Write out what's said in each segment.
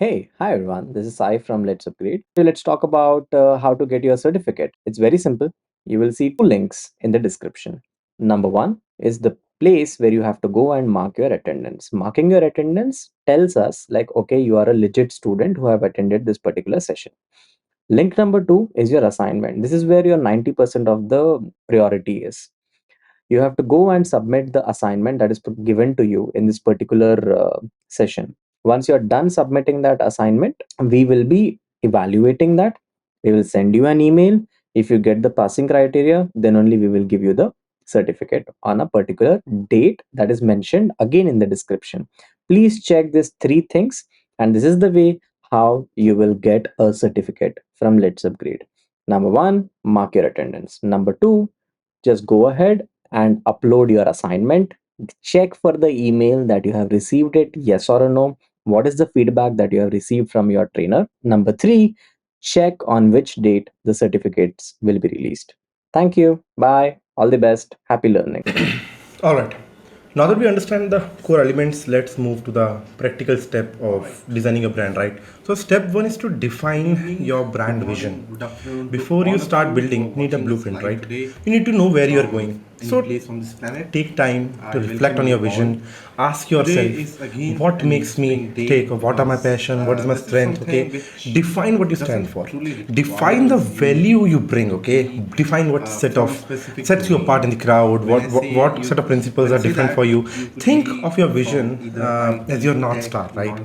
Hi everyone. This is Sai from LetsUpgrade. So let's talk about how to get your certificate. It's very simple. You will see two links in the description. Number one is the place where you have to go and mark your attendance. Marking your attendance tells us like, okay, you are a legit student who have attended this particular session. Link number two is your assignment. This is where your 90% of the priority is. You have to go and submit the assignment that is given to you in this particular session. Once you're done submitting that assignment, we will be evaluating that. We will send you an email. If you get the passing criteria, then only we will give you the certificate on a particular date that is mentioned again in the description. Please check these three things, and this is the way how you will get a certificate from Let's Upgrade. Number one, mark your attendance. Number two, just go ahead and upload your assignment. Check for the email that you have received it, yes or no. What is the feedback that you have received from your trainer? Number three, check on which date the certificates will be released. Thank you. Bye. All the best. Happy learning. All right. Now that we understand the core elements, let's move to the practical step of designing a brand, right? So step one is to define your brand vision. Before you start building, you need a blueprint, right? You need to know where you are going. So take time to reflect on your vision. Ask yourself, what makes me take, or what are my passion, what is my strength, okay? Define what you stand for. Define the value you bring, okay? Define what sets you apart in the crowd, what set of principles are different for you. Think of your vision as your North Star, right?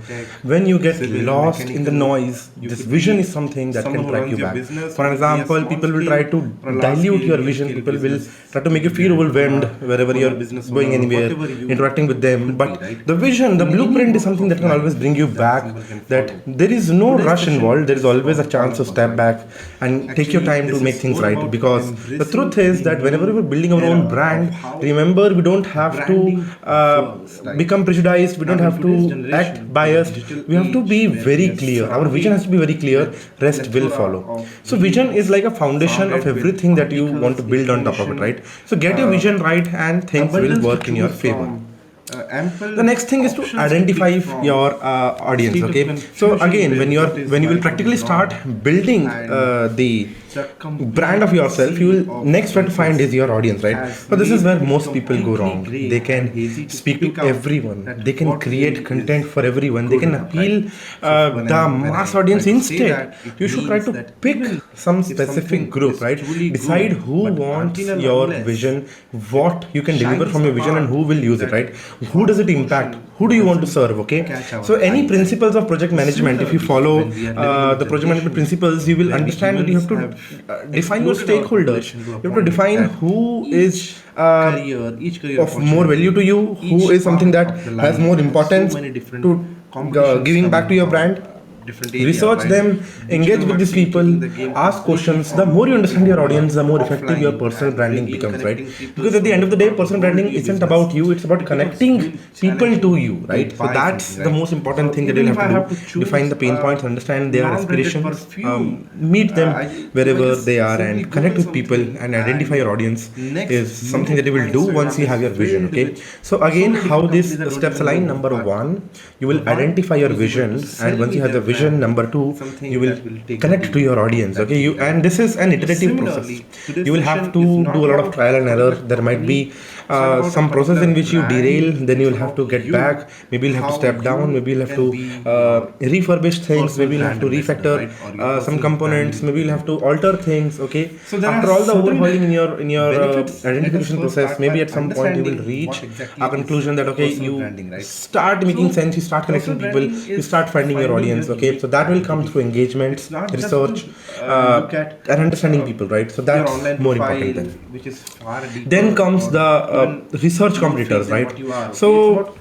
When you get lost in the noise, this vision is something that can track you back. For example, people will try to dilute your vision, people will try to make you feel overwhelmed wherever you're going anywhere, interacting with them. But the vision, the blueprint is something that can always bring you back, that there is no rush involved, there is always a chance to step back and take your time to make things right. Because the truth is that whenever we're building our own brand, remember, we don't have to become prejudiced, we don't have to act biased, we have to be very clear. Our vision has to be very clear, rest will follow. So vision is like a foundation of everything that you want to build on top of it, right? So get your vision right and things will work in your favor. The next thing is to identify your audience, okay? So again, when you will practically start building the brand of yourself, you will next try to find is your audience, right? So this is where most people go wrong. They can speak to everyone, they can create content for everyone, they can appeal the mass audience. Instead, you should try to pick some specific group, right? Decide who wants your vision, what you can deliver from your vision, and who will use it, right? Who does it impact, who do you want to serve, okay? So any principles of project management, if you follow the project management principles, you will understand that you have to define your stakeholders. You have to define who is of more value to you, who is something that has more importance to giving back to your brand. Research them, engage with these people, ask questions. The more you understand your audience, the more effective your personal branding becomes, right? Because at the end of the day, personal branding isn't about you, it's about connecting people to you, right? So that's the most important thing that you'll have to do. Define the pain points, understand their aspirations, meet them wherever they are, and connect with people and identify your audience is something that you will do once you have your vision, okay? So again, how these steps align: number one, you will identify your vision, and once you have the vision, number two, you will connect to your audience, okay? And this is an iterative process. You will have to do a lot of trial and error. There might be some process in which you derail, then you will have to get back, maybe you'll have to step down, maybe you'll have to refurbish things, maybe you'll have to refactor some components, maybe you'll have to alter things, okay? After all the overhauling in your identification process, maybe at some point you will reach a conclusion that, okay, you start making sense, you start connecting people, you start finding your audience, okay? So that will come through engagements, research, and understanding people, right? So that's more important then comes the research competitors, right? So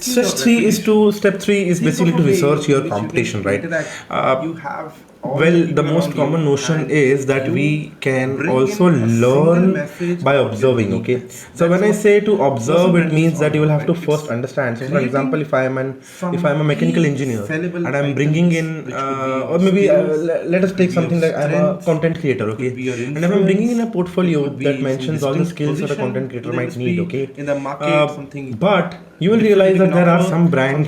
step three is basically to research your competition, right? Well, the most common notion is that we can also learn by observing. Okay, so when I say to observe, it means that you will have to first understand. So, for example, if I'm a mechanical engineer and I'm bringing in, or maybe let us take something like I'm a content creator. Okay, and if I'm bringing in a portfolio that mentions all the skills that a content creator might need. Okay, but you will realize that there are some brand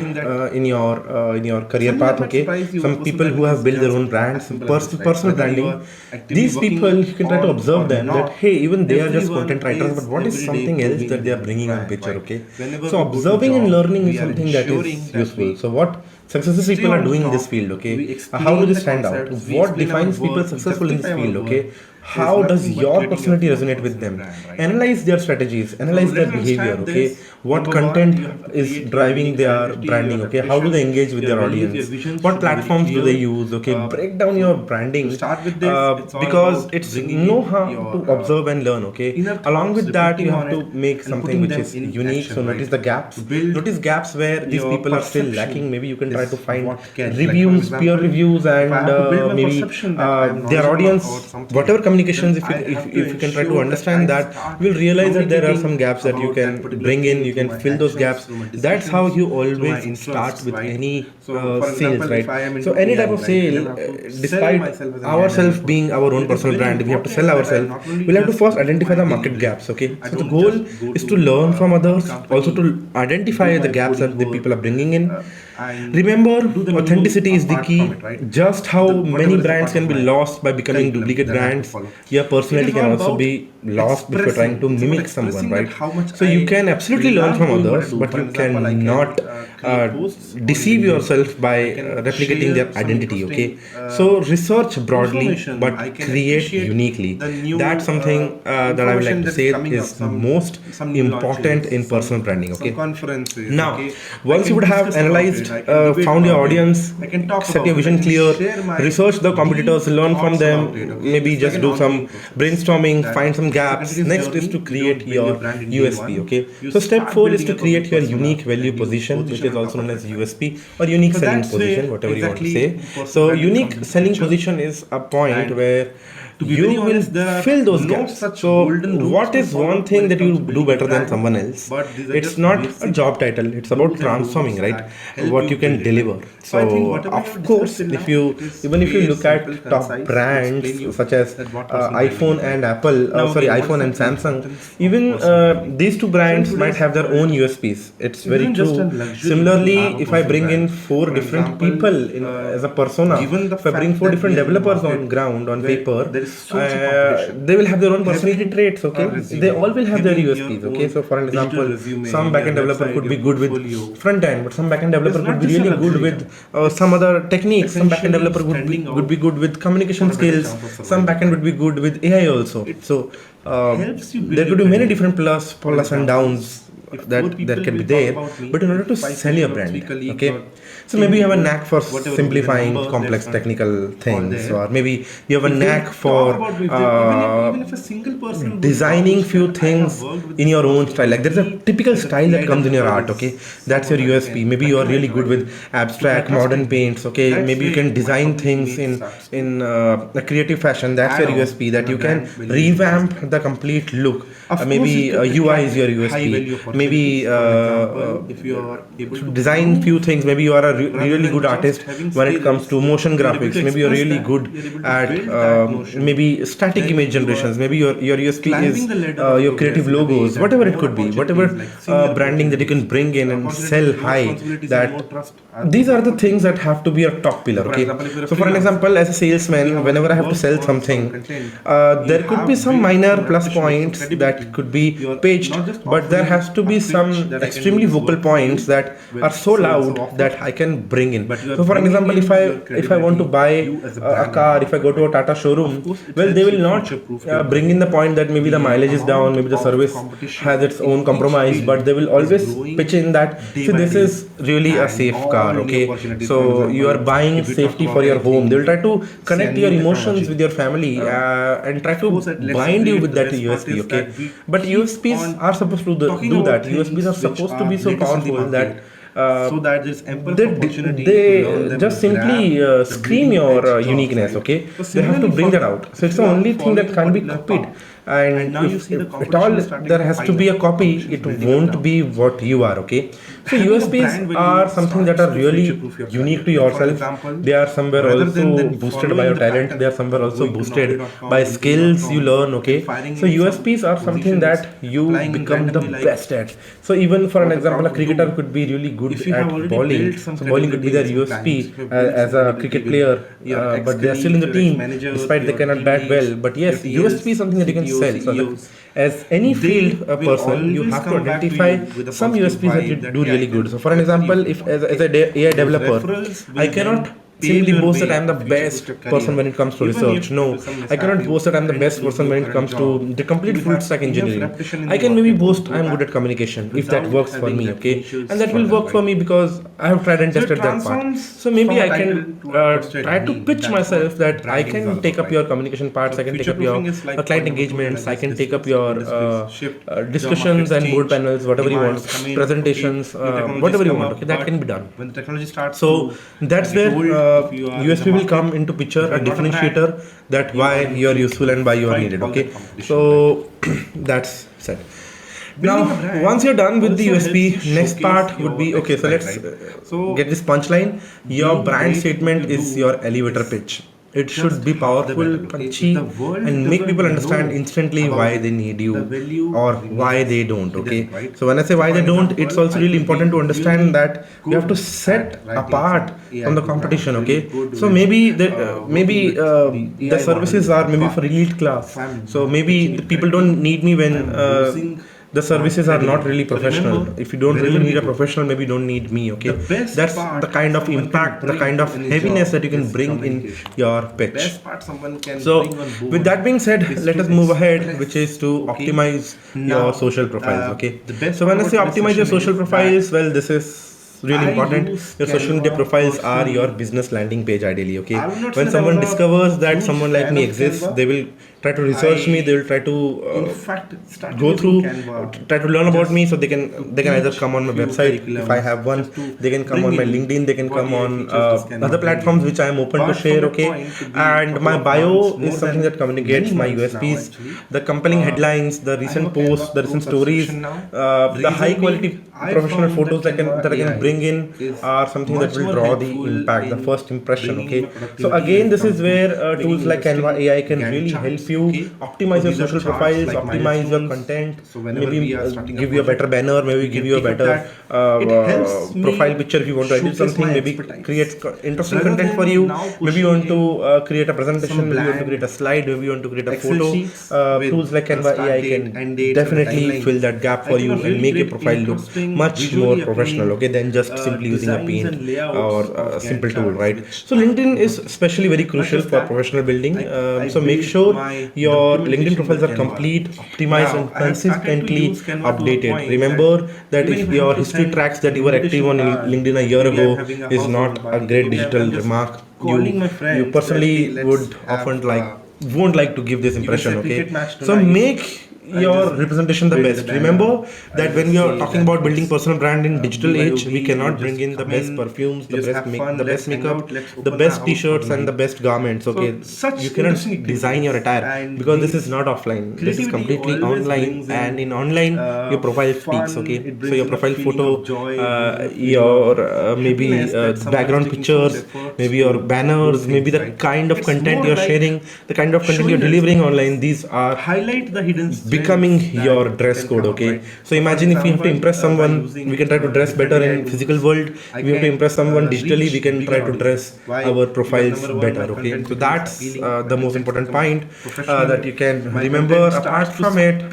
in your career path. Okay, some people who have built their own brands, some personal branding. These people, you can try to observe them that hey, even they are just content writers, but what is something else that they are bringing on picture. Okay, so observing and learning is something that is useful. So what successful people are doing in this field. Okay, how do they stand out? What defines people successful in this field? Okay, how does your personality resonate with them? Analyze their strategies, analyze their behavior. Okay, what content is driving their branding? Okay, how do they engage with their audience? What platforms do they use? Okay, break down your branding, because it's no harm to observe and learn. Okay, along with that you have to make something which is unique. So notice the gaps, notice gaps where these people are still lacking. Maybe you can try to find reviews, peer reviews, and maybe their audience, whatever communications. If you can try to understand that, you will realize that there are some gaps that you can bring in. You can fill those gaps. That's how you always start with any sales, right? So any type of sale, despite ourselves being our own personal brand, if we have to sell ourselves, we'll have to first identify the market gaps. Okay, so the goal is to learn from others, also to identify the gaps that the people are bringing in. Remember, authenticity is the key. Just how many brands can be lost by becoming duplicate brands, your personality can also be lost if you're trying to mimic someone, right? So you can absolutely learn from others, but you cannot deceive yourself by replicating their identity. Okay, so research broadly, but create uniquely. That's something that I would like to say is most important in personal branding. Okay, now once you would have analyzed, found your audience, set your vision clear, research the competitors, learn from them, maybe just do some brainstorming, find some gaps. Next is to create your USP. Okay, so step 4 is to create your unique value position, which is also known as USP or unique selling position, whatever you want to say. So unique selling position is a point where you will fill those gaps. So what is one thing that you do better than someone else? It's not a job title, it's about transforming, right, what you can deliver. So of course, if you even if you look at top brands such as iPhone and iPhone and Samsung, even these two brands might have their own USPs. It's very true. Similarly, if I bring in 4 different people as a persona, if I bring 4 different developers on ground on paper, they will have their own personality traits. Okay, they all will have their USPs. Okay, so for an example, some backend developer could be good with front end, but some backend developer could be really good with some other techniques. Some backend developer would be good with communication skills. Some backend would be good with AI also. So there could be many different plus and downs that there can be there. But in order to sell your brand, okay, so maybe you have a knack for simplifying complex technical things, or maybe you have a knack for designing few things in your own style. Like there's a typical style that comes in your art. Okay, that's your USP. Maybe you are really good with abstract modern paints. Okay, maybe you can design things in a creative fashion. That's your USP, that you can revamp the complete look. Maybe UI is your USP. Maybe to design few things. Maybe you are a really good artist when it comes to motion graphics. Maybe you're really good at maybe static image generations. Maybe your USP is your creative logos, whatever it could be, whatever branding that you can bring in and sell high. That these are the things that have to be a top pillar. Okay, so for an example, as a salesman, whenever I have to sell something, there could be some minor plus points that could be paged, but there has to be some extremely vocal points that are so loud that I can bring in. So for an example, if I want to buy a car, if I go to a Tata showroom, well, they will not bring in the point that maybe the mileage is down, maybe the service has its own compromise, but they will always pitch in that, see, this is really a safe car. Okay, so you are buying safety for your home. They will try to connect your emotions with your family and try to bind you with that USP. Okay, but USPs are supposed to do that. USPs are supposed to be so powerful that so that there's ample opportunity they to learn them, just simply scream your uniqueness, okay? They have to bring that out. So it's the only thing that can't be copied. And if at all there has to be a copy, it won't be what you are, okay? So USPs are something that are really unique to yourself. They are somewhere also boosted by your talent. They are somewhere also boosted by skills you learn, okay? So USPs are something that you become the best at. So even for an example, a cricketer could be really good at bowling. So bowling could be their USP as a cricket player, but they are still in the team despite they cannot bat well. But yes, USP is something that you can sell. So as any field person, you have to identify some USPs that you do really good. So for an example, if as a AI developer, I cannot simply boast that I'm the best person when it comes to research. No, I cannot boast that I'm the best person when it comes to the complete full stack engineering. I can maybe boast I'm good at communication if that works for me, okay? And that will work for me because I have tried and tested that part. So maybe I can try to pitch myself that I can take up your communication parts, I can take up your client engagements, I can take up your discussions and board panels, whatever you want, presentations, whatever you want, okay? That can be done. When technology starts, so that's where USP will come into picture, a differentiator that why you are useful and why you are needed, okay? So that's said. Now, once you're done with the USP, next part would be okay. So let's get this punchline. Your brand statement is your elevator pitch. It should be powerful, punchy, and make people understand instantly why they need you or why they don't. Okay. So when I say why they don't, it's also really important to understand that you have to set apart from the competition. Okay. So maybe the services are maybe for elite class. So maybe the people don't need me when the services are not really professional. If you don't really need a professional, maybe you don't need me, okay? That's the kind of impact, the kind of heaviness that you can bring in your pitch. So with that being said, let us move ahead, which is to optimize your social profiles, okay? So when I say optimize your social profiles, well, this is really important. Your social media profiles are your business landing page ideally, okay? When someone discovers that someone like me exists, they will try to research me, they will try to go through, try to learn about me, so they can either come on my website if I have one, they can come on my LinkedIn, they can come on other platforms which I am open to share, okay? And my bio is something that communicates my USPs, the compelling headlines, the recent posts, the recent stories, the high quality professional photos that I can bring in are something that will draw the impact, the first impression, okay? So again, this is where tools like Canva AI can really help you optimize your social profiles, optimize your content, maybe give you a better banner, maybe give you a better profile picture if you want to edit something, maybe create interesting content for you, maybe you want to create a presentation, maybe you want to create a slide, maybe you want to create a photo. Tools like Canva AI can definitely fill that gap for you and make your profile look much more professional, okay, than just simply using a paint or a simple tool, right? So LinkedIn is especially very crucial for professional building. So make sure your LinkedIn profiles are complete, optimized, and consistently updated. Remember that if your history tracks that you were active on LinkedIn a year ago is not a great digital remark, you personally would often won't like to give this impression, okay? So make your representation the best. Remember that when we are talking about building personal brand in digital age, we cannot bring in the best perfumes, the best makeup, the best t-shirts and the best garments, okay? You cannot design your attire because this is not offline, this is completely online, and in online your profile speaks, okay? So your profile photo, your maybe background pictures, maybe your banners, maybe the kind of content you're sharing, the kind of content you're delivering online, these are highlight the hidden becoming your dress code, okay? So imagine if we have to impress someone, we can try to dress better in physical world. If we have to impress someone digitally, we can try to dress our profiles better, okay? So that's the most important point that you can remember. Apart from it,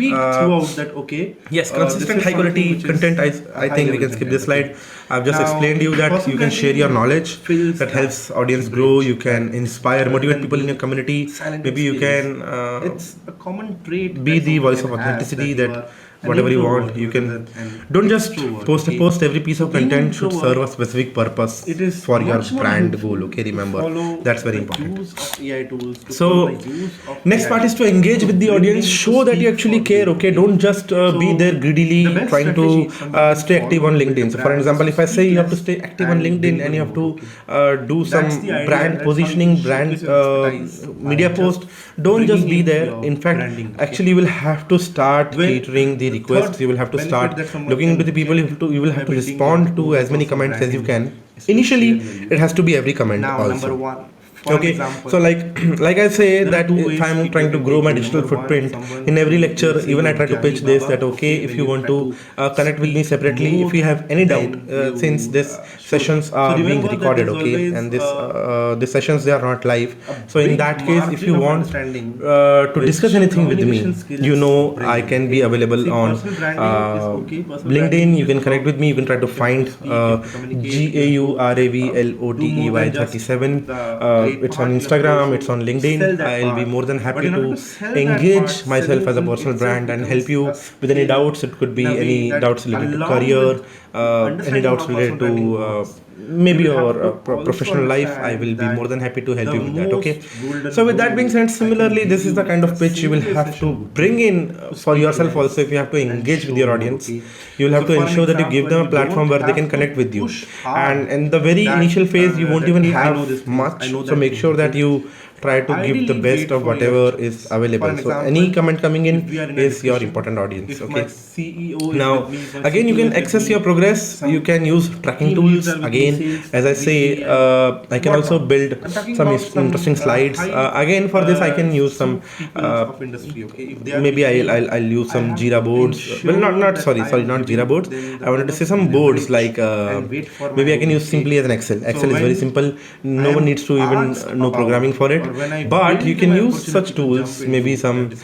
yes, consistent high quality content. I think we can skip this slide. I've just explained you that you can share your knowledge that helps audience grow. You can inspire, motivate people in your community. Maybe you can be the voice of authenticity that whatever you want. You can don't just post every piece of content should serve a specific purpose for your brand goal. Okay, remember that's very important. So next part is to engage with the audience. Show that you actually care. Okay, don't just be there greedily trying to stay active on LinkedIn. So for example, if I say you have to stay active on LinkedIn and you have to do some brand positioning, brand media post, don't just be there. In fact, actually you will have to start catering the requests. You will have to start looking into the people. You will have to respond to as many comments as you can. Initially it has to be every comment also. Okay, so like I say that if I'm trying to grow my digital footprint, in every lecture even I try to pitch this, that okay, if you want to connect with me separately, if you have any doubt, since this sessions are being recorded, okay, and the sessions, they are not live. So in that case, if you want to discuss anything with me, you know, I can be available on LinkedIn. You can connect with me. You can try to find GAURAVLOTEY37. It's on Instagram, it's on LinkedIn. I'll be more than happy to engage myself as a personal brand and help you with any doubts. It could be any doubts related to career, any doubts related to maybe your professional life. I will be more than happy to help you with that. Okay, so with that being said, similarly, this is the kind of pitch you will have to bring in for yourself also. If you have to engage with your audience, you will have to ensure that you give them a platform where they can connect with you. And in the very initial phase, you won't even have much, so make sure that you try to give the best of whatever is available. So any comment coming in is your important audience. Okay, now again, you can access your progress. You can use tracking tools. Again, as I say, I can also build some interesting slides. Again, for this I can use some maybe I'll use some Jira boards. Well, not sorry, not Jira boards. I wanted to say some boards like maybe I can use simply as an Excel is very simple. No one needs to even know programming for it. But you can use such tools, maybe some tools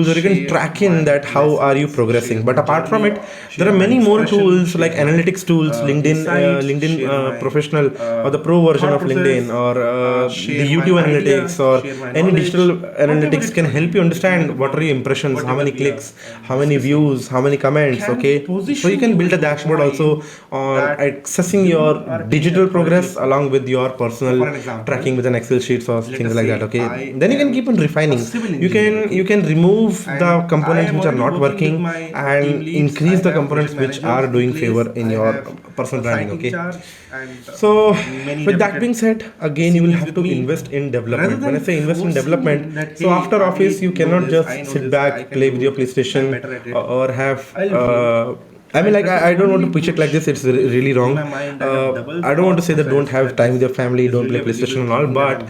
where you can track in that how are you progressing. But apart from it, there are many more tools like analytics tools, LinkedIn Professional, or the Pro version of LinkedIn, or the YouTube Analytics, or any digital analytics can help you understand what are your impressions, how many clicks, how many views, how many comments. Okay, so you can build a dashboard also on accessing your digital progress along with your personal tracking with an Excel sheets or things like that. Okay, then you can keep on refining. You can remove the components which are not working and increase the components which are doing favor in your personal branding. Okay, so with that being said, again you will have to invest in development. When I say invest in development, so after office you cannot just sit back, play with your PlayStation, or have I mean, like, I don't want to pitch it like this. It's really wrong. I don't want to say that don't have time with your family, don't play PlayStation and all, but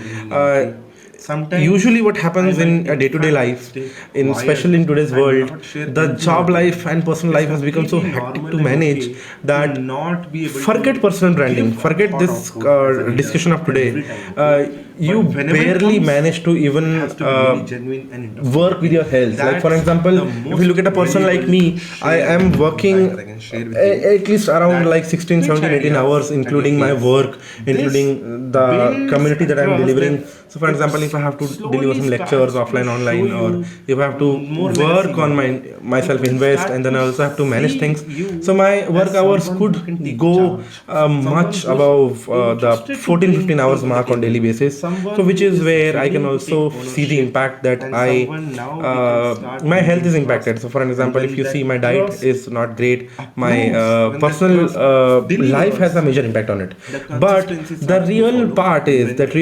usually what happens in a day-to-day life, in especially in today's world, the job life and personal life has become so hectic to manage that forget personal branding, forget this discussion of today. You barely manage to even work with your health. Like for example, if you look at a person like me, I am working at least around like 16, 17, 18 hours, including my work, including the community that I'm delivering. So for example, if I have to deliver some lectures offline, online, or if I have to work on myself, invest, and then I also have to manage things, so my work hours could go much above the 14, 15 hours mark on daily basis. So which is where I can also see the impact that my health is impacted. So for an example, if you see my diet is not great, my personal life has a major impact on it. But the real part is that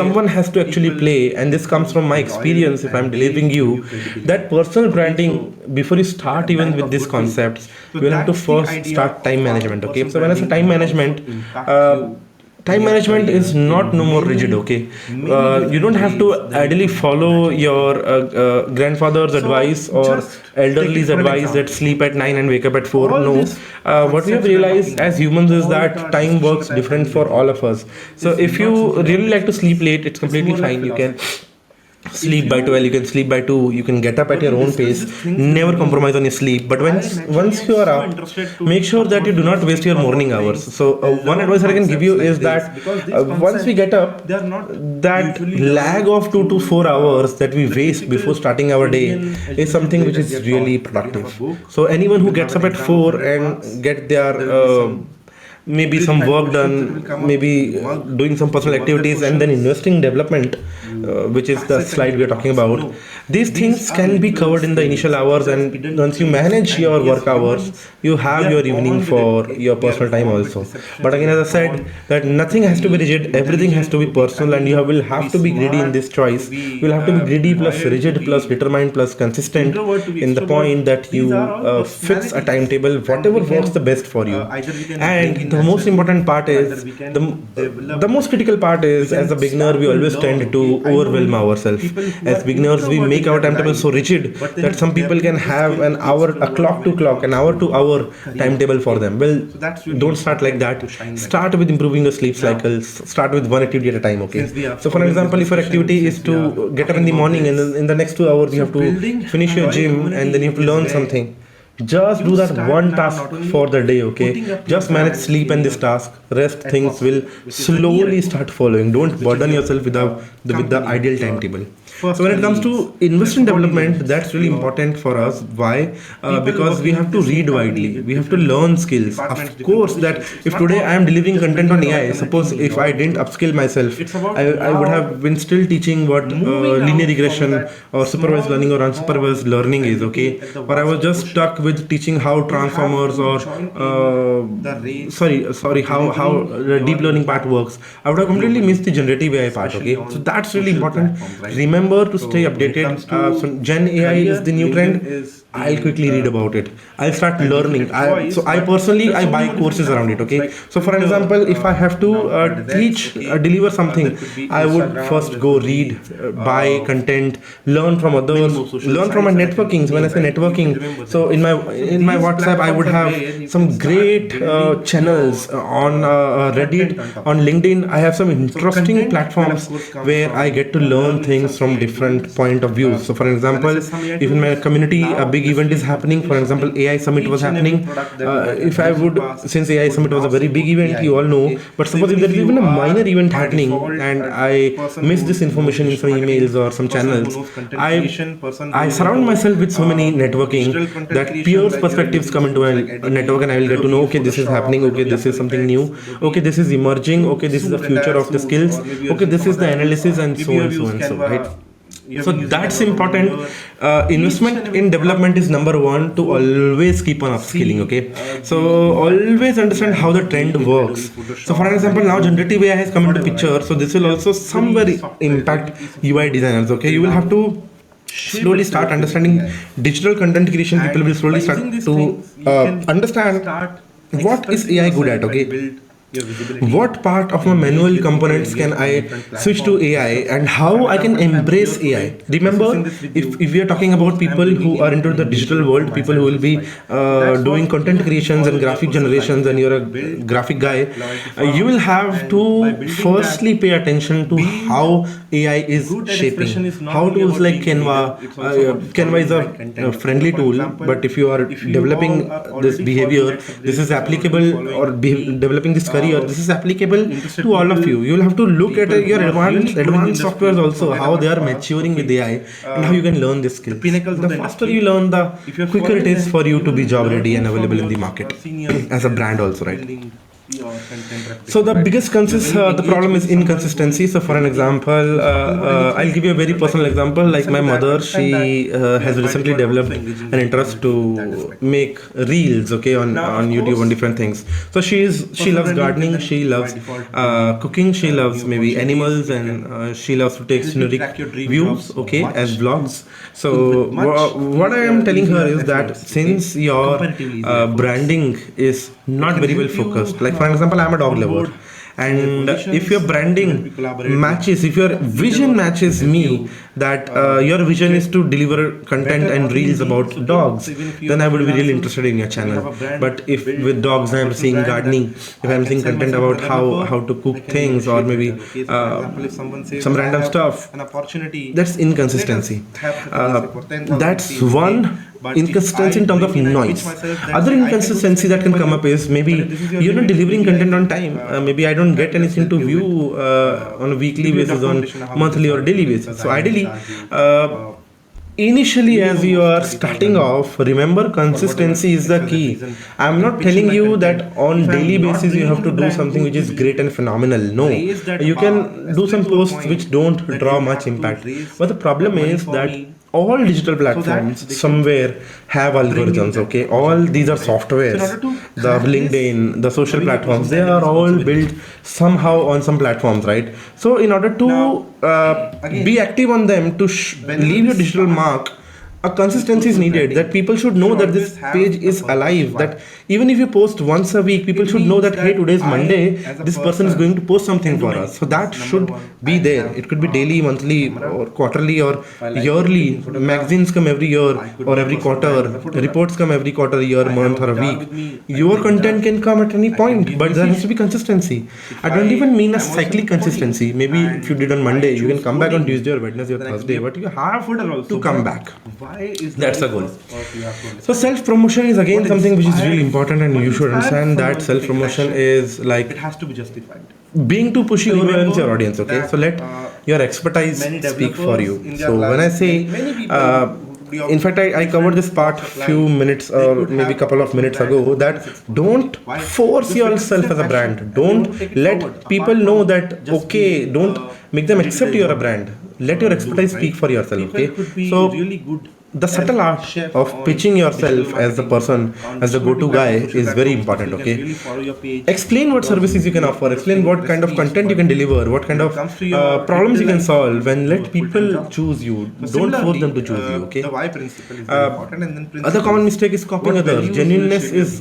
someone has to actually play, and this comes from my experience. If I'm delivering you that personal branding, before you start even with these concepts, you will have to first start time management. Okay, so when I say time management, time management is not no more rigid. Okay, you don't have to ideally follow your grandfather's advice or elderly's advice that sleep at 9 and wake up at 4. No, what we have realized as humans is that time works different for all of us. So if you really like to sleep late, it's completely fine. You can sleep by 12, you can sleep by 2, you can get up at your own pace, never compromise on your sleep. But once you are up, make sure that you do not waste your morning hours. So one advice I can give you is that once we get up, that lag of 2 to 4 hours that we waste before starting our day is something which is really productive. So anyone who gets up at 4 and get their maybe some work done, maybe doing some personal activities, and then investing in development, which is the slide we are talking about. These things can be covered in the initial hours, and once you manage your work hours, you have your evening for your personal time also. But again, as I said, that nothing has to be rigid, everything has to be personal, and you will have to be greedy in this choice. You will have to be greedy plus rigid plus determined plus consistent in the point that you fix a timetable, whatever works the best for you. And the most important part is the most critical part is, as a beginner we always tend to overwhelm ourselves. As beginners we make our timetable so rigid that some people can have a clock to clock, an hour to hour timetable for them. Well, don't start like that. Start with improving your sleep cycles. Start with one activity at a time, okay? So for example, if your activity is to get up in the morning, and in the next 2 hours you have to finish your gym, and then you have to learn something, just do that one task for the day, okay? Just manage sleep and this task. Rest things will slowly start following. Don't burden yourself with the ideal timetable. So when it comes to invest in development, that's really important for us. Why? Because we have to read widely. We have to learn skills. Of course, that if today I am delivering content on AI, suppose if I didn't upskill myself, I would have been still teaching what linear regression or supervised learning or unsupervised learning is, okay? Or I was just stuck with teaching how transformers or how deep learning part works. I would have completely missed the generative AI part, okay? So that's really important. Remember to stay updated. So Gen AI is the new trend. I'll quickly read about it. I'll start learning. I personally I buy courses around it. Okay. So for example, if I have to deliver something, I would first go read, buy content, learn from others, learn from my networking. So when I say networking, so in my WhatsApp, I would have some great channels on Reddit, on LinkedIn. I have some interesting platforms where I get to learn things from different point of views. So for example, if in my community a big event is happening, for example AI summit was happening, if I would, since AI summit was a very big event, you all know, but suppose if there is even a minor event happening and I miss this information in some emails or some channels, I surround myself with so many networking that peers perspectives come into a network, and I will get to know, okay, this is happening, okay, this is something new, okay, this is emerging, okay, this is the future of the skills, okay, this is the analysis, and so and so and so, right? So that's important. Investment in development is number one, to always keep on upskilling, okay? So always understand how the trend works. So for example, now generative AI has come into picture, so this will also somewhere impact UI designers, okay? You will have to slowly start understanding digital content creation. People will slowly start to understand what is AI good at, okay? What part of my manual components can I switch to AI, and how I can embrace AI? Remember, if we are talking about people who are into the digital world, people who will be doing content creations and graphic generations, and you're a graphic guy, you will have to firstly pay attention to how AI is shaping. How tools like Canva is a friendly tool, but if you are developing this behavior, this is applicable, or developing this career, this is applicable to all of you. You will have to look at your advanced softwares also, how they are maturing with AI, and how you can learn this skill. The faster you learn, the quicker it is for you to be job ready and available in the market as a brand also, right? So the biggest the problem is inconsistency. So for an example, I'll give you a very personal example. Like my mother, she has recently developed an interest to make reels, okay, on YouTube on different things. So she loves gardening, she loves cooking, she loves maybe animals, and she loves to take scenic views, okay, as vlogs. So what I am telling her is that since your branding is not very well focused, like for example, I'm a dog lover, And if your branding matches, if your vision matches me, that your vision is to deliver content and reels about dogs, then I would be really interested in your channel. But if with dogs I'm seeing gardening, if I'm seeing content about how to cook things, or maybe some random stuff, that's inconsistency. That's one inconsistency in terms of noise. Other inconsistency that can come up is maybe you're not delivering content on time. Maybe I don't get anything to view on a weekly basis, on monthly or daily basis. So ideally, initially, as you are starting off, remember consistency is the key. I'm not telling you that on daily basis you have to do something which is great and phenomenal. No, you can do some posts which don't draw much impact. But the problem is that all digital platforms somewhere have algorithms. Okay, all these are softwares. The LinkedIn, the social platforms, they are all built somehow on some platforms, right? So in order to be active on them, to leave your digital mark, a consistency is needed. That people should know that this page is alive, that even if you post once a week, people should know that hey, today is Monday, this person is going to post something for us. So that should be there. It could be daily, monthly, or quarterly, or yearly. Magazines come every year or every quarter, reports come every quarter, year, month, or a week. Your content can come at any point, but there has to be consistency. I don't even mean a cyclic consistency. Maybe if you did on Monday, you can come back on Tuesday or Wednesday or Thursday, but you have to come back. That's the goal. So self promotion is again something which is really important, and you should understand that self promotion is like, it has to be justified. Being too pushy overwhelms your audience. Okay, so let your expertise speak for you. So when I say, in fact, I covered this part few minutes or maybe couple of minutes ago, that don't force yourself as a brand. Don't let people know that, okay, don't make them accept you're a brand. Let your expertise speak for yourself. Okay, so the subtle art of pitching yourself as the person, as the go-to guy, is very important. Okay, explain what services you can offer, explain what kind of content you can deliver, what kind of problems you can solve, and let people choose you. Don't force them to choose you. Okay, other common mistake is copying others. Genuineness is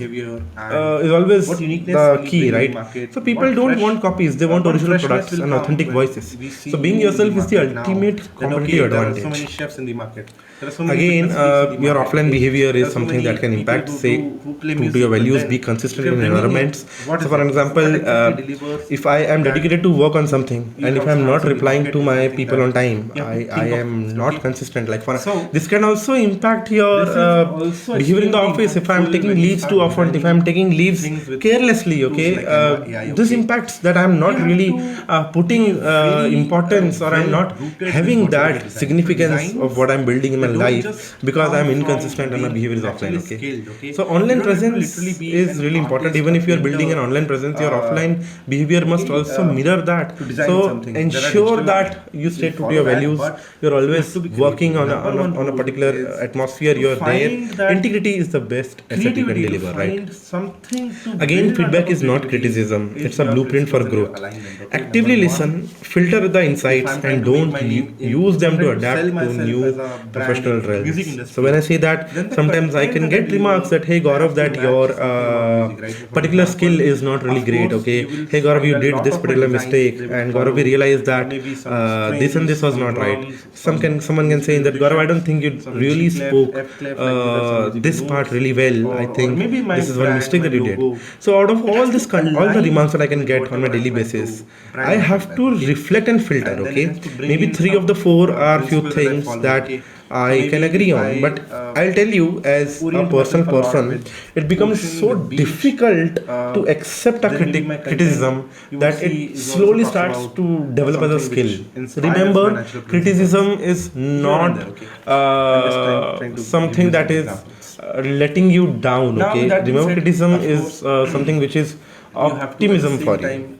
always the key, right? So people don't want copies, they want original products and authentic voices. So being yourself is the ultimate competitive advantage. Again, your offline behavior is something that can impact, say, to your values. Be consistent in environments. So for example, if I am dedicated to work on something, and if I am not replying to my people on time, I am not consistent. Like, for this can also impact your behavior in the office. If I am taking leaves too often, if I am taking leaves carelessly, okay, this impacts that I am not really putting importance, or I am not having that significance of what I am building in my life, because I'm inconsistent and my behavior is offline. Okay, so online presence is really important. Even if you're building an online presence, your offline behavior must also mirror that. So ensure that you stay true to your values. You're always working on a particular atmosphere. You're there. Integrity is the best asset you can deliver, right? Again, feedback is not criticism, it's a blueprint for growth. Actively listen, filter the insights, and don't use them to adapt to new professional realms. So when I say that, sometimes I can get remarks that, hey Gaurav, that your particular skill is not really great. Okay, hey Gaurav, you did this particular mistake, and Gaurav, we realized that this and this was not right. Someone can say that, Gaurav, I don't think you really spoke this part really well. I think this is one mistake that you did. So out of all the remarks that I can get on a daily basis, I have to reflect and filter. Okay, maybe three of the four are few things that I can agree on, but I'll tell you, as a personal person, it becomes so difficult to accept a criticism that it slowly starts to develop as a skill. Remember, criticism is not something that is letting you down. Okay, remember, criticism is something which is optimism for you.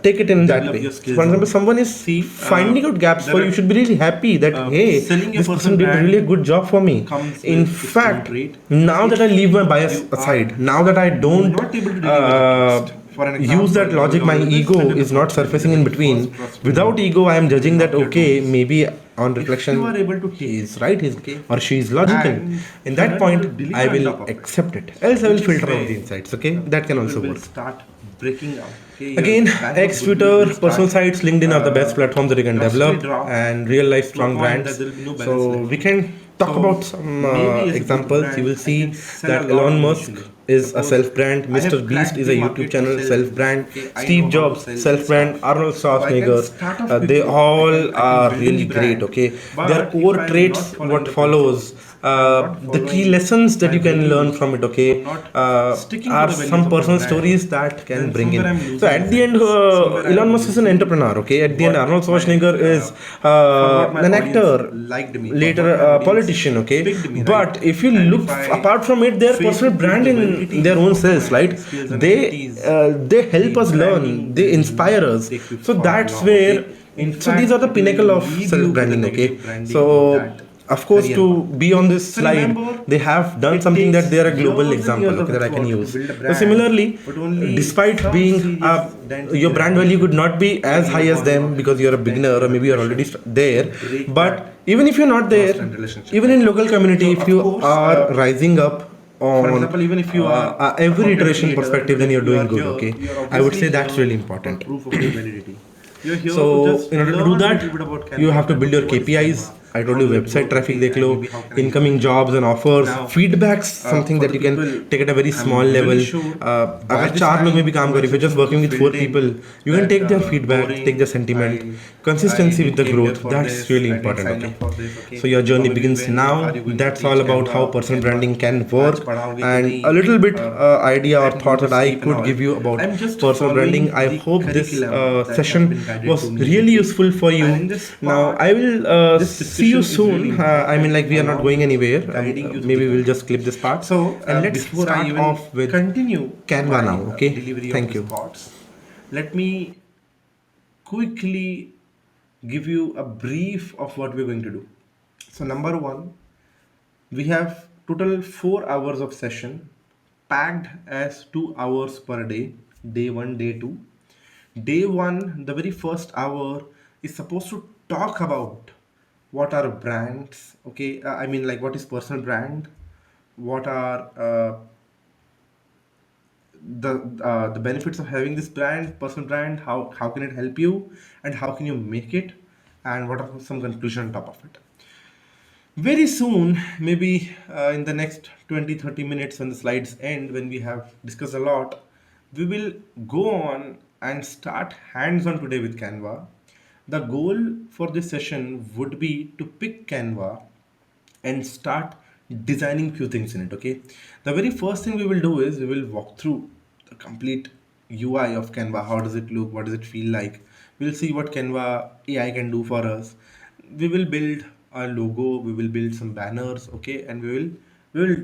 Take it in that way. For example, someone is finding out gaps for you, you should be really happy that, hey, this person did really a good job for me. In fact, now that I leave my bias aside, now that I don't use that logic, my ego is not surfacing in between. Without ego, I am judging that, okay, maybe on reflection he is right, or she is logical. In that point, I will accept it, else I will filter out the insights. Okay, that can also work. Again, X, Twitter, personal sites, LinkedIn are the best platforms that you can develop and real life strong brands. So we can talk about some examples. You will see that Elon Musk is a self brand, Mr. Beast is a YouTube channel, self brand, Steve Jobs, self brand, Arnold Schwarzenegger. They all are really great. Okay, their core traits, what follows, the key lessons that you can learn from it, okay, are some personal stories that can bring in. So at the end, Elon Musk is an entrepreneur, okay. At the end, Arnold Schwarzenegger is an actor, later a politician, okay. But if you look apart from it, their personal brand in their own selves, right? They help us learn, they inspire us. So that's where. So these are the pinnacle of self branding, okay. So of course, to be on this slide, they have done something that they are a global example, okay, that I can use. So similarly, despite being your brand value could not be as high as them because you're a beginner or maybe you're already there, but even if you're not there, even in local community, if you are rising up on, for example, even if you are every iteration perspective, then you're doing good, okay. I would say that's really important. So in order to do that, you have to build your KPIs. I told you website traffic dekh lo, incoming jobs and offers, feedbacks, something that you can take at a very small level. अगर चार लोग में भी काम करो, if you're just working with 4 people, you can take their feedback, take their sentiment, consistency with the growth. That's really important. Okay. So your journey begins now. That's all about how personal branding can work, and a little bit idea or thought that I could give you about personal branding. I hope this session was really useful for you. Now I will see you soon. I mean, like, we are not going anywhere. Maybe we'll just clip this part. So and let's start off with Canva now. Okay. Thank you. Let me quickly give you a brief of what we're going to do. So number one, we have total 4 hours of session packed as 2 hours per day. Day 1, day 2. Day 1, the very first hour is supposed to talk about what are brands, okay. I mean, like, what is personal brand, what are the benefits of having this brand, personal brand, how can it help you and how can you make it, and what are some conclusion on top of it. Very soon, maybe in the next 20-30 minutes, when the slides end, when we have discussed a lot, we will go on and start hands on today with Canva. The goal for this session would be to pick Canva and start designing few things in it, okay. The very first thing we will do is we will walk through the complete UI of Canva. How does it look, what does it feel like? We'll see what Canva AI can do for us. We will build a logo, we will build some banners, okay, and we will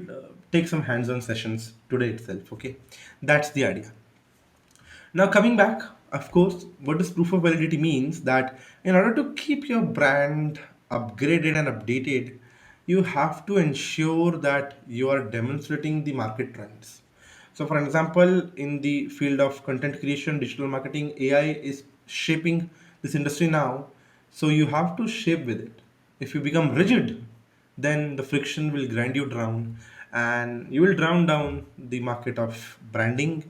take some hands-on sessions today itself, okay. That's the idea. Now, coming back, of course, what does proof of validity means that in order to keep your brand upgraded and updated, you have to ensure that you are demonstrating the market trends. So, for example, in the field of content creation, digital marketing, AI is shaping this industry now. So, you have to shape with it. If you become rigid, then the friction will grind you down and you will drown down the market of branding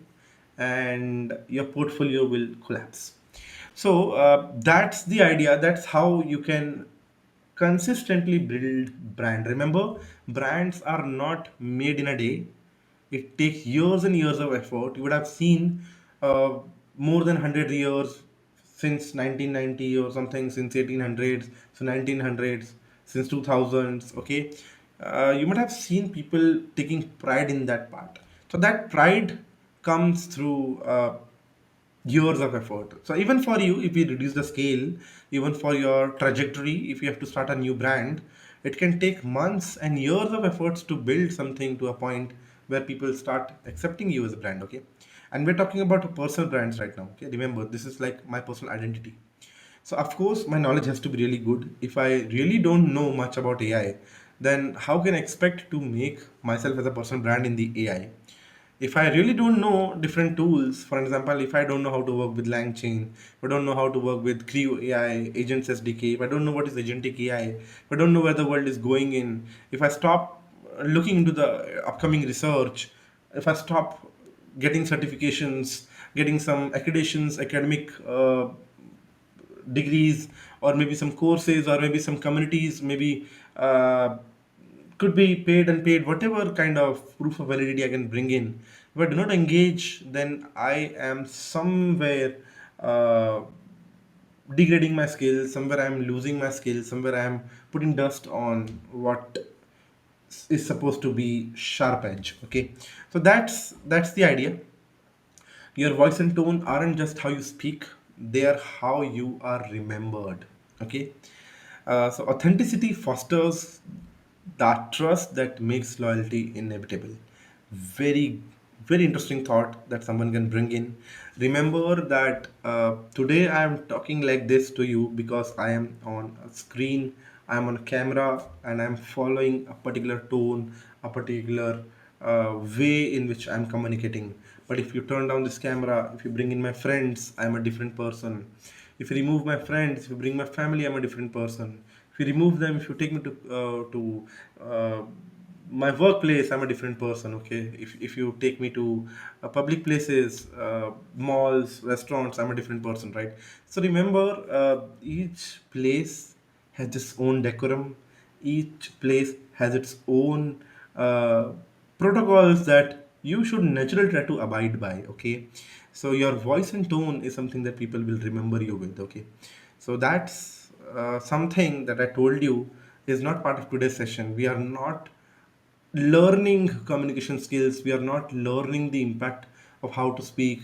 and your portfolio will collapse. So that's the idea. That's how you can consistently build brand. Remember, brands are not made in a day. It takes years and years of effort. You would have seen more than 100 years, since 1990 or something, since 1800s, so 1900s, since 2000s, okay. You might have seen people taking pride in that part. So that pride comes through years of effort. So even for you, if you reduce the scale, even for your trajectory, if you have to start a new brand, it can take months and years of efforts to build something to a point where people start accepting you as a brand, okay. And we're talking about personal brands right now, okay. Remember, this is like my personal identity. So of course, my knowledge has to be really good. If I really don't know much about AI, then how can I expect to make myself as a personal brand in the AI? If I really don't know different tools, for example, if I don't know how to work with LangChain, if I don't know how to work with Creo AI, Agents SDK, if I don't know what is agentic AI, if I don't know where the world is going in, if I stop looking into the upcoming research, if I stop getting certifications, getting some accreditations, academic degrees, or maybe some courses, or maybe some communities, maybe uh, could be paid, unpaid, whatever kind of proof of validity I can bring in. If I do not engage, then I am somewhere uh, degrading my skills, somewhere I'm losing my skills, somewhere I'm putting dust on what is supposed to be sharp edge. Okay, so that's the idea. Your voice and tone aren't just how you speak, they are how you are remembered. Okay, so authenticity fosters that trust that makes loyalty inevitable. Very, very interesting thought that someone can bring in. Remember that today I am talking like this to you because I am on a screen, I am on a camera, and I am following a particular tone, a particular way in which I'm communicating. But if you turn down this camera, if you bring in my friends, I'm a different person. If you remove my friends, if you bring my family, I'm a different person. If you remove them, if you take me to my workplace, I'm a different person. Okay, if you take me to public places, malls, restaurants, I'm a different person, right? So remember, each place has its own decorum. Each place has its own protocols that you should naturally try to abide by. Okay, so your voice and tone is something that people will remember you with. Okay, so that's something that I told you is not part of today's session. We are not learning communication skills, we are not learning the impact of how to speak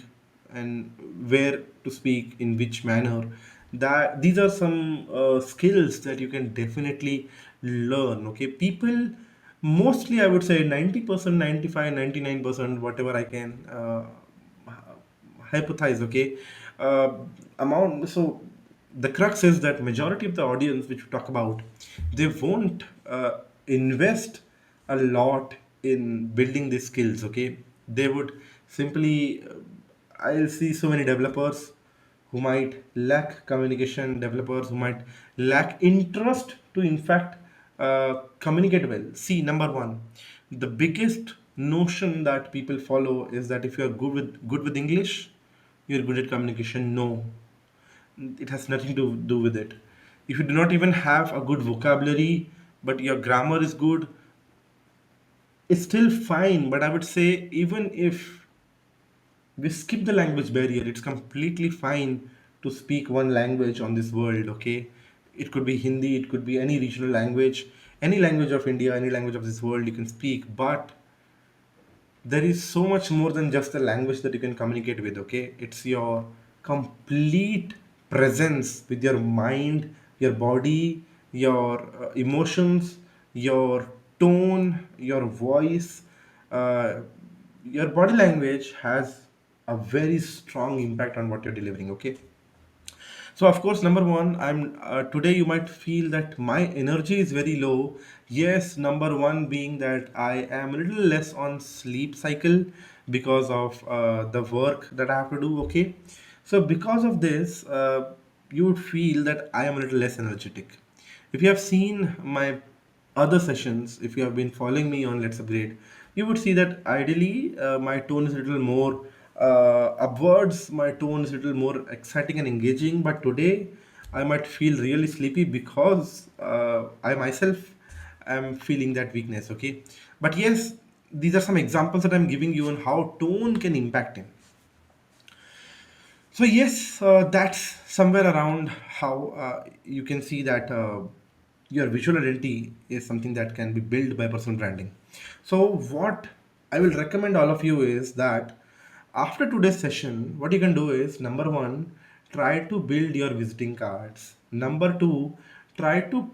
and where to speak in which manner. That these are some skills that you can definitely learn. Okay, people, mostly I would say 90%, 95, 99%, whatever I can hypothesize. Okay, uh, amount. So the crux is that majority of the audience which we talk about, they won't invest a lot in building these skills. Okay, they would simply I'll see so many developers who might lack communication, developers who might lack interest to in fact communicate well. See, number one, the biggest notion that people follow is that if you are good with English, you're good at communication. No, it has nothing to do with it. If you do not even have a good vocabulary, but your grammar is good, it's still fine. But I would say, even if we skip the language barrier, it's completely fine to speak one language on this world. Okay, it could be Hindi, it could be any regional language, any language of India, any language of this world you can speak. But there is so much more than just the language that you can communicate with. Okay, it's your complete presence with your mind, your body, your emotions, your tone, your voice, uh, your body language has a very strong impact on what you're delivering. Okay, so of course, number one, I'm today you might feel that my energy is very low. Yes, number one being that I am a little less on sleep cycle because of the work that I have to do. Okay, so because of this, you would feel that I am a little less energetic. If you have seen my other sessions, if you have been following me on Let's Upgrade, you would see that ideally my tone is a little more upwards, my tone is a little more exciting and engaging. But today I might feel really sleepy because I myself am feeling that weakness. Okay, but yes, these are some examples that I'm giving you on how tone can impact him. So yes, that's somewhere around how you can see that your visual identity is something that can be built by personal branding. So what I will recommend all of you is that after today's session, what you can do is, number one, try to build your visiting cards. Number two, try to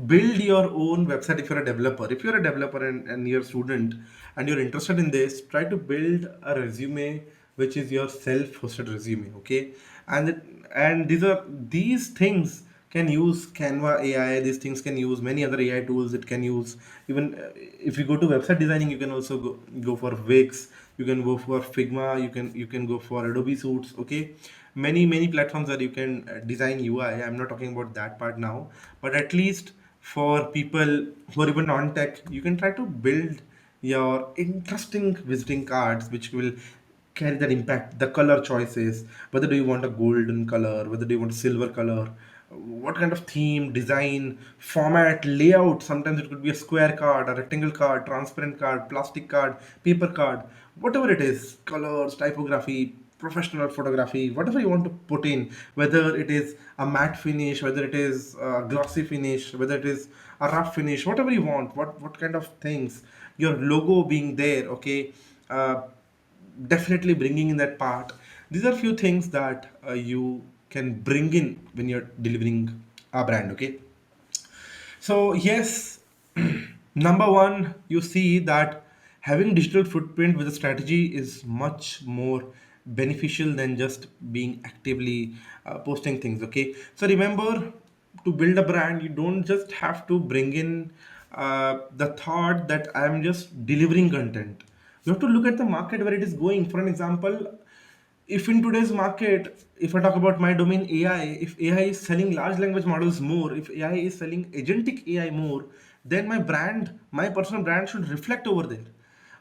build your own website. If you're a developer, if you're a developer and you're a student and you're interested in this, try to build a resume which is your self-hosted resume. Okay, and and these things can use Canva AI. These things can use many other AI tools. It can use even if you go to website designing, you can also go for Wix. You can go for Figma. You can go for Adobe Suits. Okay, many platforms that you can design UI. I'm not talking about that part now, but at least for people who are even non-tech, you can try to build your interesting visiting cards, which will carry that impact. The color choices, whether do you want a golden color, whether do you want a silver color, what kind of theme, design, format, layout. Sometimes it could be a square card, a rectangle card, transparent card, plastic card, paper card, whatever it is, colors, typography, professional photography, whatever you want to put in, whether it is a matte finish, whether it is a glossy finish, whether it is a rough finish, whatever you want, what kind of things, your logo being there, okay, definitely bringing in that part. These are few things that you can bring in when you're delivering a brand, okay. So yes, number one, you see that having digital footprint with a strategy is much more beneficial than just being actively posting things. Okay, so remember, to build a brand, you don't just have to bring in the thought that I'm just delivering content. You have to look at the market where it is going. For an example, if in today's market, if I talk about my domain AI, if AI is selling large language models more, if AI is selling agentic AI more, then my brand, my personal brand should reflect over there.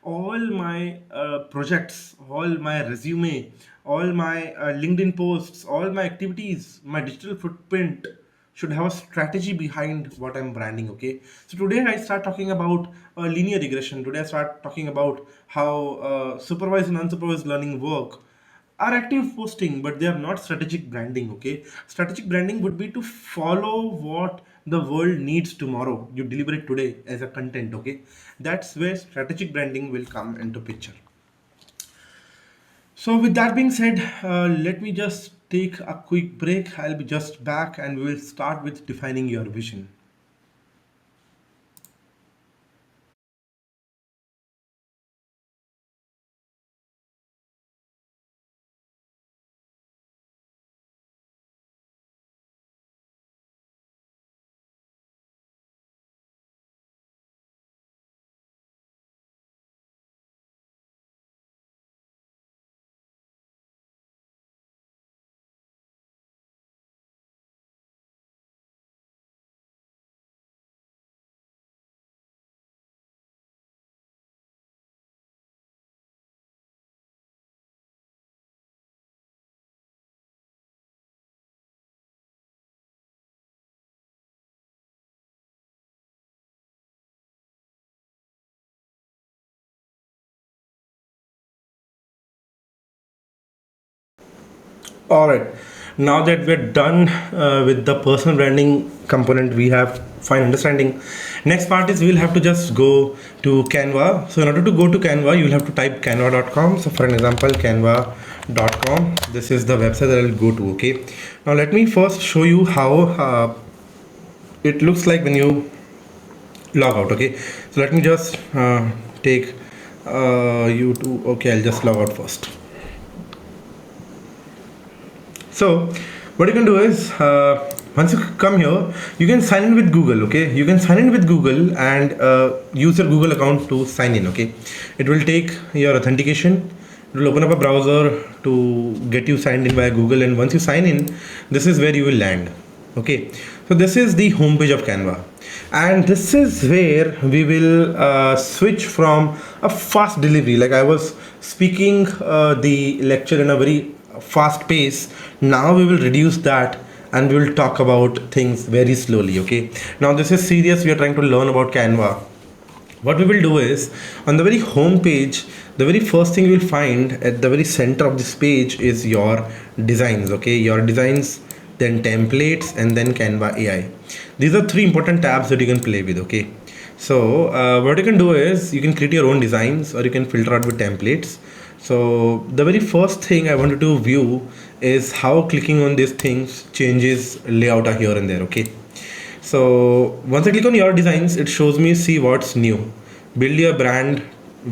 All my projects, all my resume, all my LinkedIn posts, all my activities, my digital footprint should have a strategy behind what I'm branding. Okay, so today I start talking about linear regression. Today I start talking about how supervised and unsupervised learning work are active posting, but they are not strategic branding. Okay, strategic branding would be to follow what the world needs tomorrow. You deliver it today as a content. Okay, that's where strategic branding will come into picture. So with that being said, let me just take a quick break. I'll be just back and we will start with defining your vision. All right. Now that we're done with the personal branding component, we have fine understanding. Next part is we'll have to just go to Canva. So in order to go to Canva, you'll have to type canva.com. So for an example, canva.com. This is the website that I'll go to. Okay. Now let me first show you how it looks like when you log out. Okay. So let me just take you to. Okay, I'll just log out first. So what you can do is once you come here, you can sign in with Google. Okay, you can sign in with Google and use your Google account to sign in. Okay, it will take your authentication. It will open up a browser to get you signed in by Google, and once you sign in, this is where you will land. Okay, so this is the homepage of Canva, and this is where we will switch from a fast delivery, like I was speaking the lecture in a very fast pace. Now we will reduce that and we will talk about things very slowly. Okay, now this is serious. We are trying to learn about Canva. What we will do is, on the very home page, the very first thing you will find at the very center of this page is your designs. Okay, your designs, then templates, and then Canva AI. These are three important tabs that you can play with. Okay, so what you can do is you can create your own designs or you can filter out with templates. So the very first thing I wanted to view is how clicking on these things changes layout here and there. Okay, so once I click on your designs, it shows me see what's new. Build your brand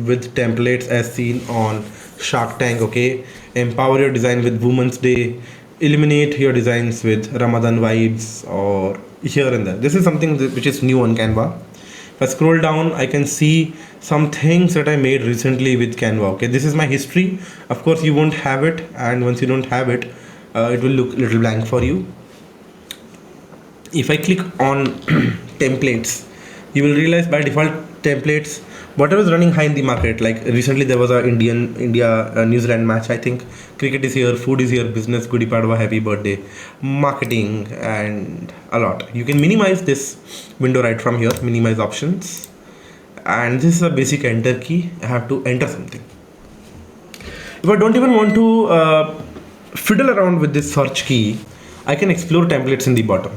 with templates as seen on Shark Tank. Okay, empower your design with Women's Day. Eliminate your designs with Ramadan vibes or here and there. This is something which is new on Canva. If I scroll down, I can see some things that I made recently with Canva. Okay, this is my history. Of course, you won't have it, and once you don't have it, it will look a little blank for you. If I click on templates, you will realize by default templates, whatever is running high in the market. Like recently there was a India New Zealand match, I think. Cricket is here, food is here, business, Gudi Padwa, happy birthday, marketing, and a lot. You can minimize this window right from here, minimize options, and this is a basic enter key. I have to enter something. If I don't even want to fiddle around with this search key, I can explore templates in the bottom.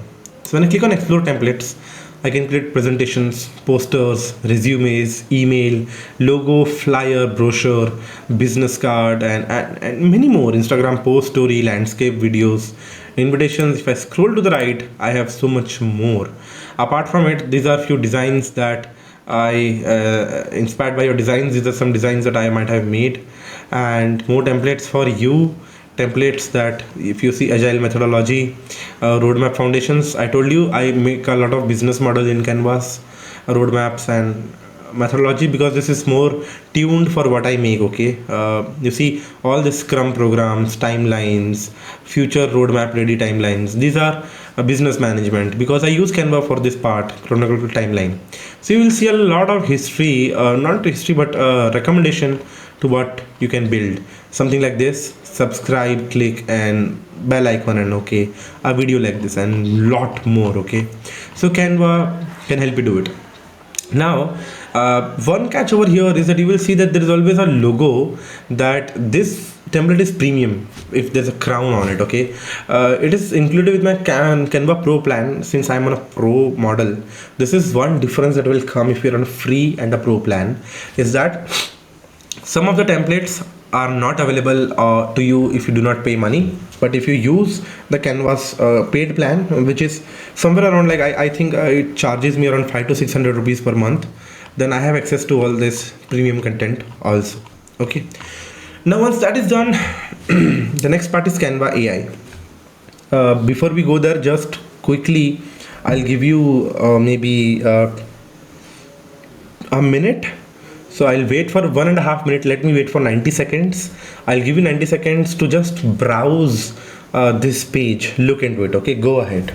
So when I click on explore templates, I can create presentations, posters, resumes, email, logo, flyer, brochure, business card, and many more. Instagram post, story, landscape, videos, invitations. If I scroll to the right, I have so much more. Apart from it, these are few designs that I inspired by your designs. These are some designs that I might have made, and more templates for you. Templates that, if you see agile methodology, roadmap foundations, I told you I make a lot of business models in Canvas, roadmaps and methodology, because this is more tuned for what I make. Okay, you see all the scrum programs, timelines, future roadmap ready timelines, these are business management, because I use Canva for this part, chronological timeline. So you will see a lot of history, not history but recommendation to what you can build. Something like this: subscribe, click, and bell icon, and okay, a video like this, and lot more. Okay, so Canva can help you do it. Now, one catch over here is that you will see that there is always a logo that this template is premium if there's a crown on it. Okay, it is included with my Canva Pro plan. Since I'm on a Pro model, this is one difference that will come if you're on a free and a Pro plan, is that some of the templates are not available to you if you do not pay money. But if you use the Canvas paid plan, which is somewhere around, like I think it charges me around 5 to 600 rupees per month, then I have access to all this premium content also. Okay, now once that is done, the next part is Canva AI. Before we go there, just quickly I'll give you maybe a minute. So I'll wait for 1.5 minutes. Let me wait for 90 seconds. I'll give you 90 seconds to just browse this page, look into it. Okay, go ahead.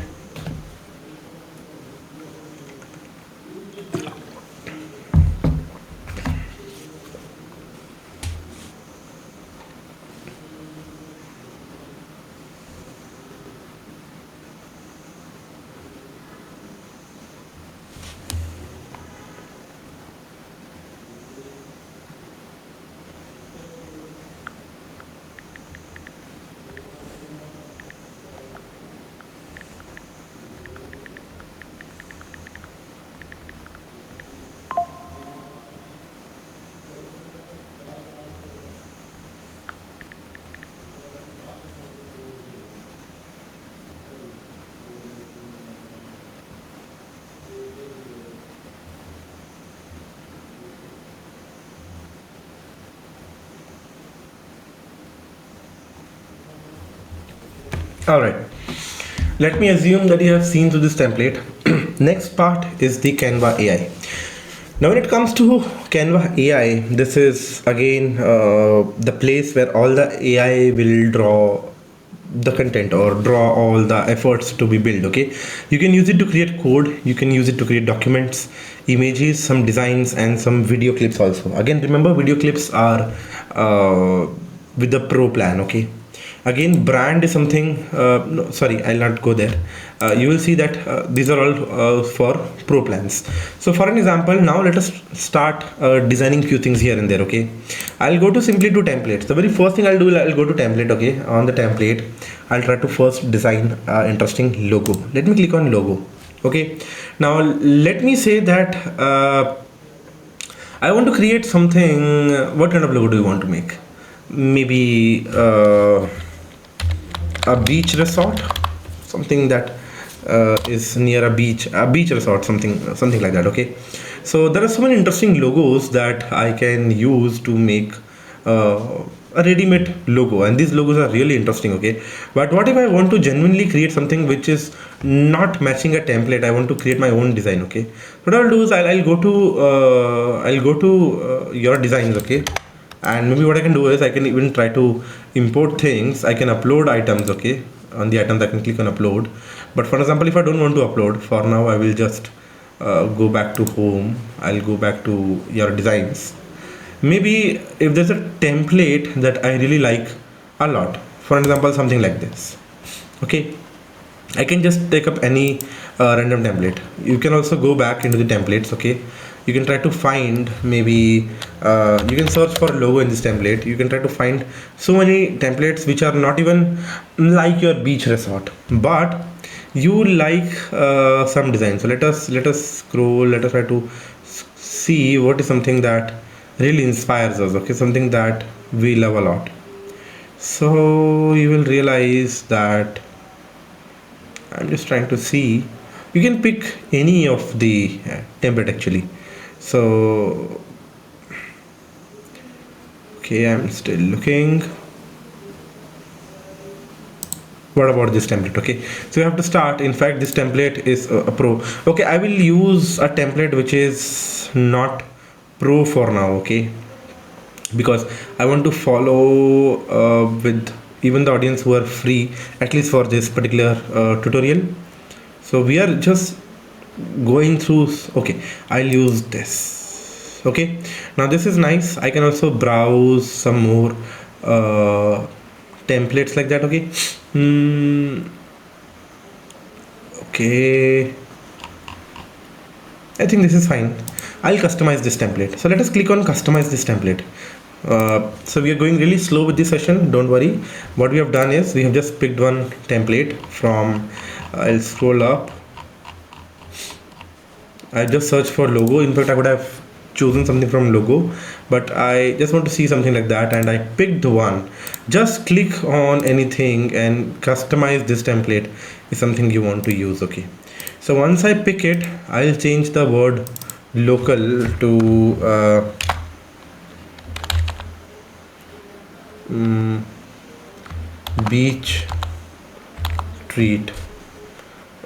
All right. Let me assume that you have seen through this template. Next part is the Canva AI. Now, when it comes to Canva AI, this is again the place where all the AI will draw the content or draw all the efforts to be built. Okay, you can use it to create code, you can use it to create documents, images, some designs, and some video clips also. Again, remember, video clips are with the Pro plan. Okay, again, brand is something, no, sorry, I'll not go there. You will see that these are all for Pro plans. So for an example, now let us start designing few things here and there. Okay, I'll go to simply to templates. The very first thing I'll do, I'll go to template. Okay, on the template I'll try to first design interesting logo. Let me click on logo. Okay, now let me say that I want to create something. What kind of logo do you want to make? Maybe a beach resort, something that is near a beach resort, something like that. Okay, so there are so many interesting logos that I can use to make a ready-made logo, and these logos are really interesting. Okay, but what if I want to genuinely create something which is not matching a template? I want to create my own design. Okay, what I'll do is I'll go to your designs. Okay, and maybe what I can do is I can even try to import things. I can upload items. Okay, on the items I can click on upload. But for example, if I don't want to upload for now, I will just go back to home, I'll go back to your designs. Maybe if there's a template that I really like a lot, for example something like this, okay, I can just take up any random template. You can also go back into the templates, okay. You can try to find, maybe you can search for logo in this template. You can try to find so many templates which are not even like your beach resort, but you like some design. So let us scroll, let us try to see what is something that really inspires us, okay, something that we love a lot. So you will realize that I'm just trying to see. You can pick any of the template actually. So, okay, I'm still looking. What about this template? Okay, so you have to start. In fact, this template is a pro. Okay, I will use a template which is not pro for now. Okay, because I want to follow with even the audience who are free, at least for this particular tutorial. So we are just going through. Okay, I'll use this. Okay, now this is nice. I can also browse some more templates like that. Okay, okay, I think this is fine. I'll customize this template. So let us click on customize this template. So we are going really slow with this session, don't worry. What we have done is we have just picked one template from I'll scroll up. I just searched for logo. In fact, I would have chosen something from logo, but I just want to see something like that, and I picked one. Just click on anything and customize this template is something you want to use. Okay, so once I pick it, I'll change the word local to beach treat.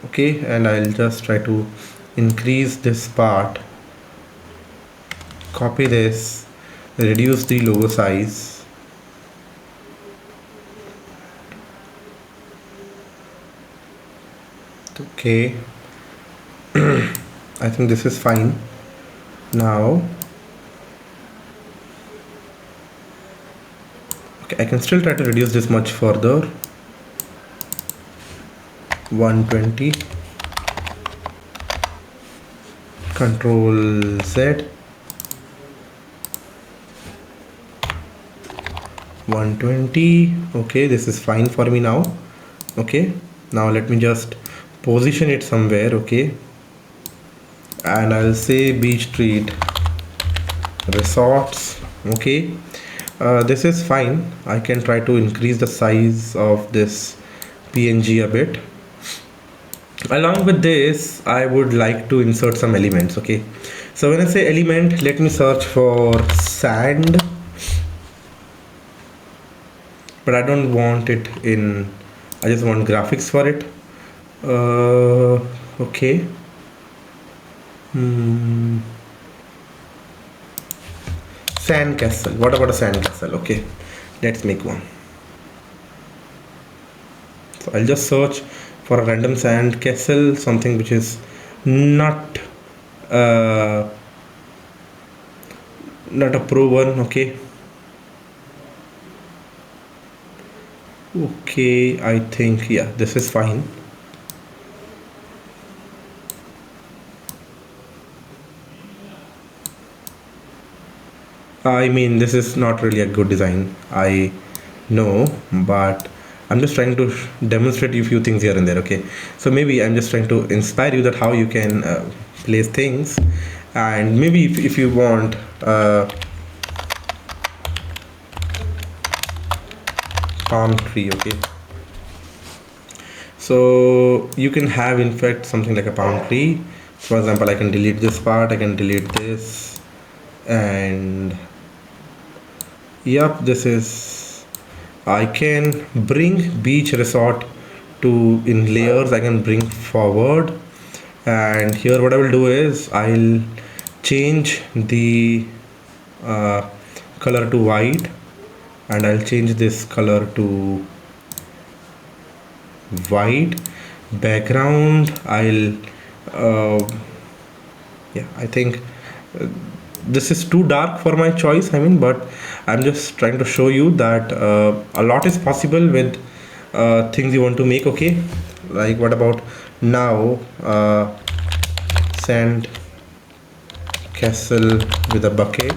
Okay, and I'll just try to increase this part, copy this, reduce the logo size. Okay, I think this is fine. Now, okay, I can still try to reduce this much further. 120, Control Z, 120. Okay, this is fine for me now. Okay, now let me just position it somewhere. Okay, and I'll say beach treat resorts. Okay, this is fine. I can try to increase the size of this PNG a bit. Along with this, I would like to insert some elements. Okay, so when I say element, let me search for sand, but I don't want it in, I just want graphics for it. Okay, sand castle. What about a sand castle? Okay, let's make one. So I'll just search for a random sand castle, something which is not not a pro one. Okay, okay, I think yeah, this is fine. I mean, this is not really a good design, I know, but I'm just trying to demonstrate you few things here and there. Okay, so maybe I'm just trying to inspire you that how you can place things, and maybe if you want palm tree. Okay, so you can have in fact something like a palm tree. For example, I can delete this part, I can delete this, and yep, this is, I can bring beach resort to in layers. I can bring forward, and here what I will do is I'll change the color to white, and I'll change this color to white. Background, I'll Yeah, I think uh, this is too dark for my choice. I mean, but I'm just trying to show you that a lot is possible with things you want to make. Okay, like what about now? Sand castle with a bucket.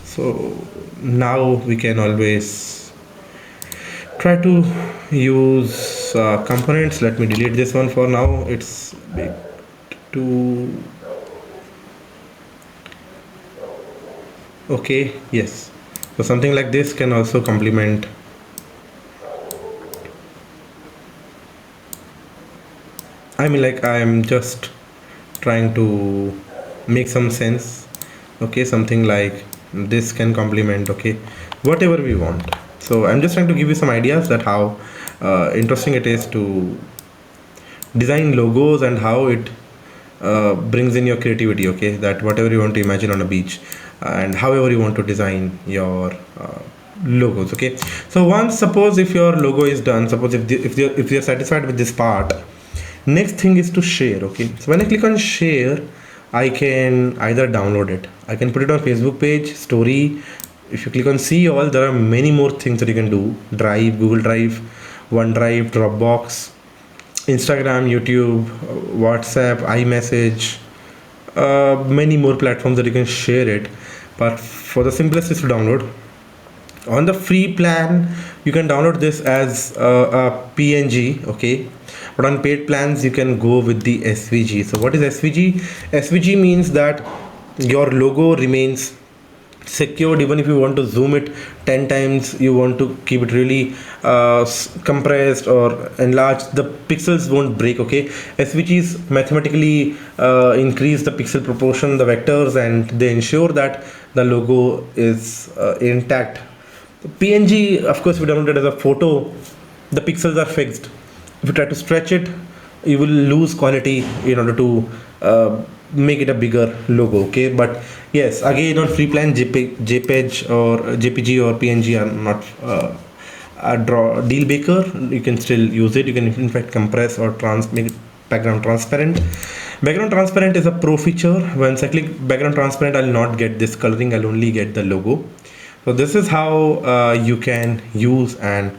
So now we can always try to use components. Let me delete this one for now. It's big too. Okay, yes. So something like this can also complement. I mean, like, I'm just trying to make some sense. Okay, something like this can complement, okay, whatever we want. So I'm just trying to give you some ideas that how interesting it is to design logos and how it brings in your creativity, okay, that whatever you want to imagine on a beach and however you want to design your logos, okay. So once, suppose if your logo is done, suppose if you're satisfied with this part, next thing is to share, okay. So when I click on share, I can either download it, I can put it on Facebook page story. If you click on see all, there are many more things that you can do: drive, Google Drive, OneDrive, Dropbox, Instagram, YouTube, WhatsApp, iMessage, many more platforms that you can share it. But for the simplest is to download. On the free plan, you can download this as a PNG, okay. But on paid plans, you can go with the SVG. So what is SVG? SVG means that your logo remains secured. Even if you want to zoom it 10 times, you want to keep it really compressed or enlarged, the pixels won't break, okay. SVGs mathematically increase the pixel proportion, the vectors, and they ensure that the logo is intact. PNG, of course, if you download it as a photo, the pixels are fixed. If you try to stretch it, you will lose quality in order to make it a bigger logo, okay. But yes, again, on free plan, JPEG or JPG or PNG are not a deal breaker. You can still use it. You can in fact compress or make it background transparent. Background transparent is a pro feature. Once I click background transparent, I'll not get this coloring, I'll only get the logo. So this is how you can use and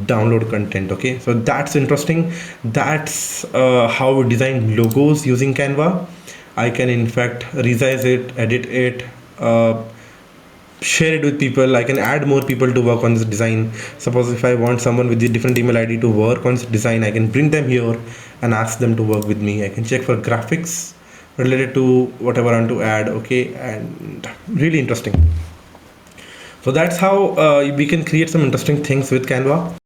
download content, okay. So that's interesting. That's how we design logos using Canva. I can in fact resize it, edit it, uh, share it with people. I can add more people to work on this design. Suppose if I want someone with a different email ID to work on this design, I can bring them here and ask them to work with me. I can check for graphics related to whatever I want to add, okay. And really interesting. So that's how we can create some interesting things with Canva.